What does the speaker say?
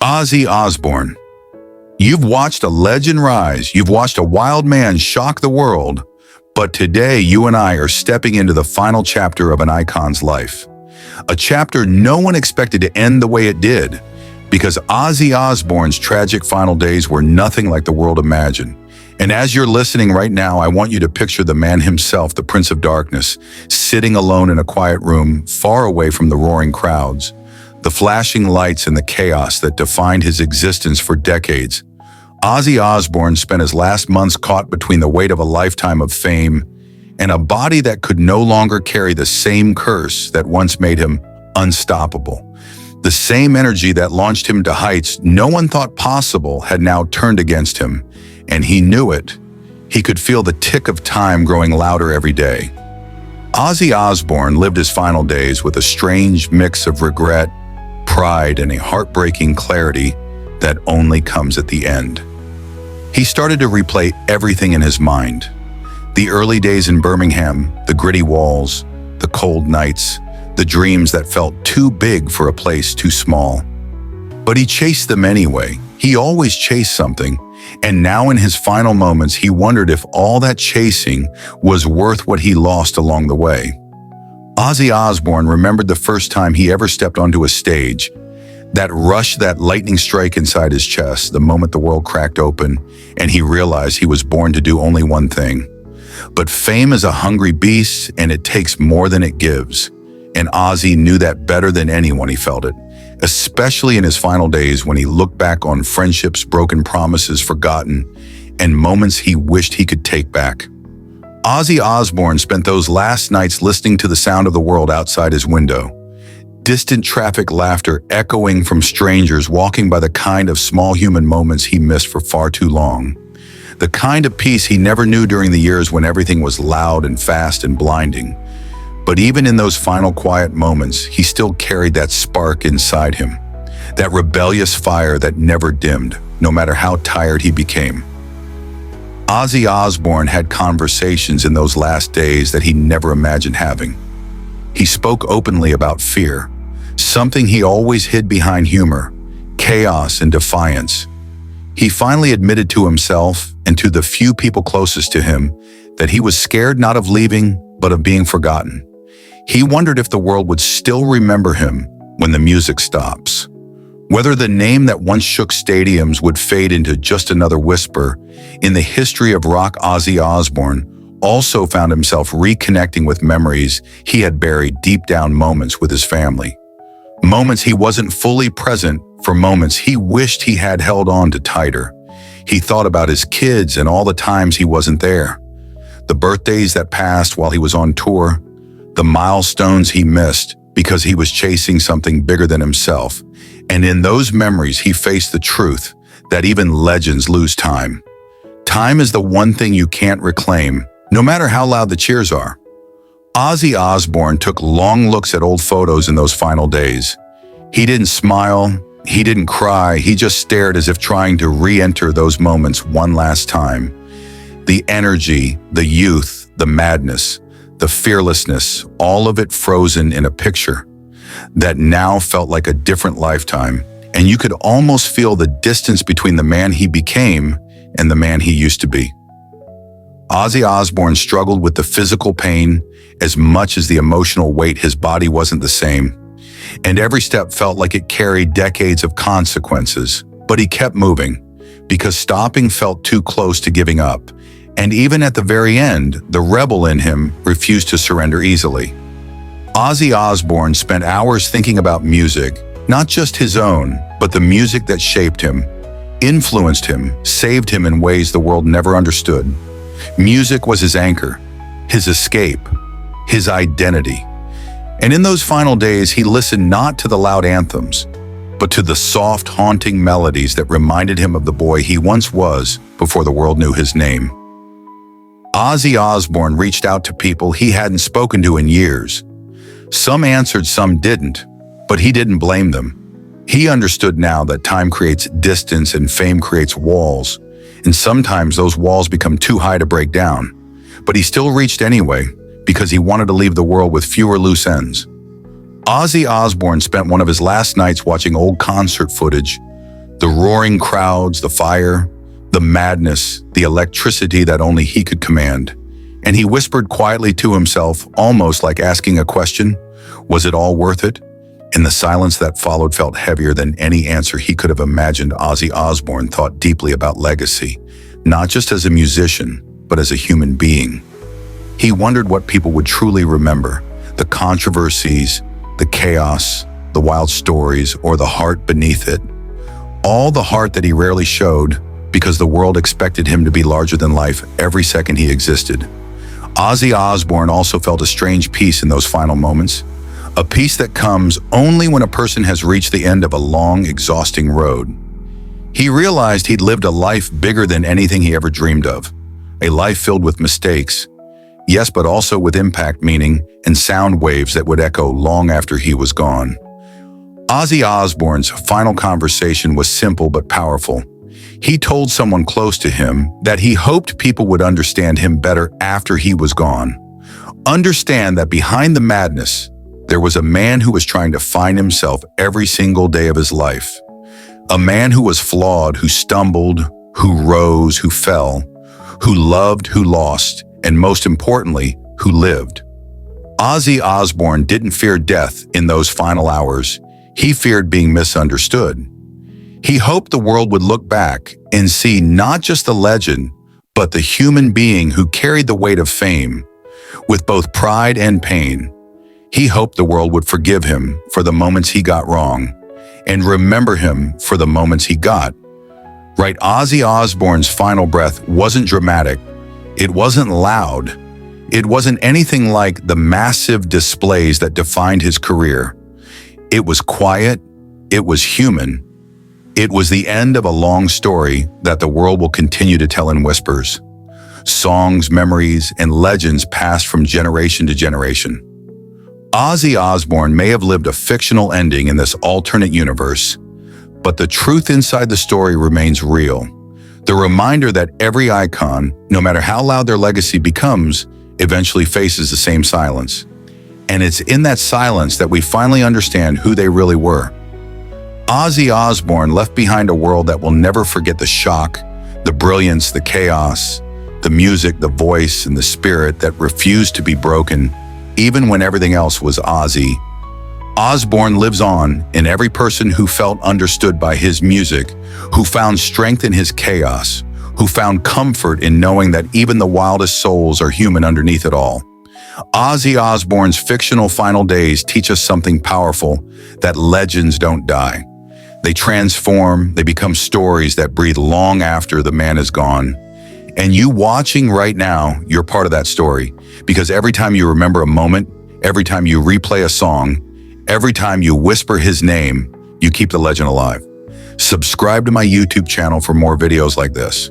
Ozzy Osbourne. You've watched a legend rise, you've watched a wild man shock the world, but today you and I are stepping into the final chapter of an icon's life. A chapter no one expected to end the way it did, because Ozzy Osbourne's tragic final days were nothing like the world imagined. And as you're listening right now, I want you to picture the man himself, the Prince of Darkness, sitting alone in a quiet room, far away from the roaring crowds, the flashing lights and the chaos that defined his existence for decades. Ozzy Osbourne spent his last months caught between the weight of a lifetime of fame and a body that could no longer carry the same curse that once made him unstoppable. The same energy that launched him to heights no one thought possible had now turned against him, and he knew it. He could feel the tick of time growing louder every day. Ozzy Osbourne lived his final days with a strange mix of regret, pride, and a heartbreaking clarity that only comes at the end. He started to replay everything in his mind. The early days in Birmingham, the gritty walls, the cold nights, the dreams that felt too big for a place too small. But he chased them anyway. He always chased something, and now in his final moments, he wondered if all that chasing was worth what he lost along the way. Ozzy Osbourne remembered the first time he ever stepped onto a stage. That rush, that lightning strike inside his chest, the moment the world cracked open and he realized he was born to do only one thing. But fame is a hungry beast, and it takes more than it gives. And Ozzy knew that better than anyone. He felt it, especially in his final days when he looked back on friendships, broken promises forgotten, and moments he wished he could take back. Ozzy Osbourne spent those last nights listening to the sound of the world outside his window. Distant traffic laughter echoing from strangers walking by, the kind of small human moments he missed for far too long. The kind of peace he never knew during the years when everything was loud and fast and blinding. But even in those final quiet moments, he still carried that spark inside him, that rebellious fire that never dimmed, no matter how tired he became. Ozzy Osbourne had conversations in those last days that he never imagined having. He spoke openly about fear, something he always hid behind humor, chaos, and defiance. He finally admitted to himself and to the few people closest to him that he was scared not of leaving, but of being forgotten. He wondered if the world would still remember him when the music stops. Whether the name that once shook stadiums would fade into just another whisper. In the history of rock, Ozzy Osbourne also found himself reconnecting with memories he had buried deep down, moments with his family. Moments he wasn't fully present for, moments he wished he had held on to tighter. He thought about his kids and all the times he wasn't there. The birthdays that passed while he was on tour, the milestones he missed because he was chasing something bigger than himself. And in those memories, he faced the truth that even legends lose time. Time is the one thing you can't reclaim, no matter how loud the cheers are. Ozzy Osbourne took long looks at old photos in those final days. He didn't smile, he didn't cry, he just stared as if trying to re-enter those moments one last time. The energy, the youth, the madness, the fearlessness, all of it frozen in a picture that now felt like a different lifetime, and you could almost feel the distance between the man he became and the man he used to be. Ozzy Osbourne struggled with the physical pain as much as the emotional weight. His body wasn't the same, and every step felt like it carried decades of consequences. But he kept moving, because stopping felt too close to giving up. And even at the very end, the rebel in him refused to surrender easily. Ozzy Osbourne spent hours thinking about music, not just his own, but the music that shaped him, influenced him, saved him in ways the world never understood. Music was his anchor, his escape, his identity. And in those final days, he listened not to the loud anthems, but to the soft, haunting melodies that reminded him of the boy he once was before the world knew his name. Ozzy Osbourne reached out to people he hadn't spoken to in years. Some answered, some didn't, but he didn't blame them. He understood now that time creates distance and fame creates walls. And sometimes those walls become too high to break down. But he still reached anyway, because he wanted to leave the world with fewer loose ends. Ozzy Osbourne spent one of his last nights watching old concert footage, The roaring crowds, the fire, the madness, the electricity that only he could command. And he whispered quietly to himself, almost like asking a question, was it all worth it? And the silence that followed felt heavier than any answer he could have imagined. Ozzy Osbourne thought deeply about legacy, not just as a musician, but as a human being. He wondered what people would truly remember, the controversies, the chaos, the wild stories, or the heart beneath it. All the heart that he rarely showed because the world expected him to be larger than life every second he existed. Ozzy Osbourne also felt a strange peace in those final moments, a peace that comes only when a person has reached the end of a long, exhausting road. He realized he'd lived a life bigger than anything he ever dreamed of, a life filled with mistakes, yes, but also with impact, meaning, and sound waves that would echo long after he was gone. Ozzy Osbourne's final conversation was simple but powerful. He told someone close to him that he hoped people would understand him better after he was gone. Understand that behind the madness, there was a man who was trying to find himself every single day of his life. A man who was flawed, who stumbled, who rose, who fell, who loved, who lost, and most importantly, who lived. Ozzy Osbourne didn't fear death in those final hours. He feared being misunderstood. He hoped the world would look back and see not just the legend, but the human being who carried the weight of fame, with both pride and pain. He hoped the world would forgive him for the moments he got wrong, and remember him for the moments he got right. Ozzy Osbourne's final breath wasn't dramatic. It wasn't loud. It wasn't anything like the massive displays that defined his career. It was quiet. It was human. It was the end of a long story that the world will continue to tell in whispers. Songs, memories, and legends passed from generation to generation. Ozzy Osbourne may have lived a fictional ending in this alternate universe, but the truth inside the story remains real. The reminder that every icon, no matter how loud their legacy becomes, eventually faces the same silence. And it's in that silence that we finally understand who they really were. Ozzy Osbourne left behind a world that will never forget the shock, the brilliance, the chaos, the music, the voice, and the spirit that refused to be broken, even when everything else was Ozzy. Osbourne lives on in every person who felt understood by his music, who found strength in his chaos, who found comfort in knowing that even the wildest souls are human underneath it all. Ozzy Osbourne's fictional final days teach us something powerful, that legends don't die. They transform, they become stories that breathe long after the man is gone. And you watching right now, you're part of that story, because every time you remember a moment, every time you replay a song, every time you whisper his name, you keep the legend alive. Subscribe to my YouTube channel for more videos like this.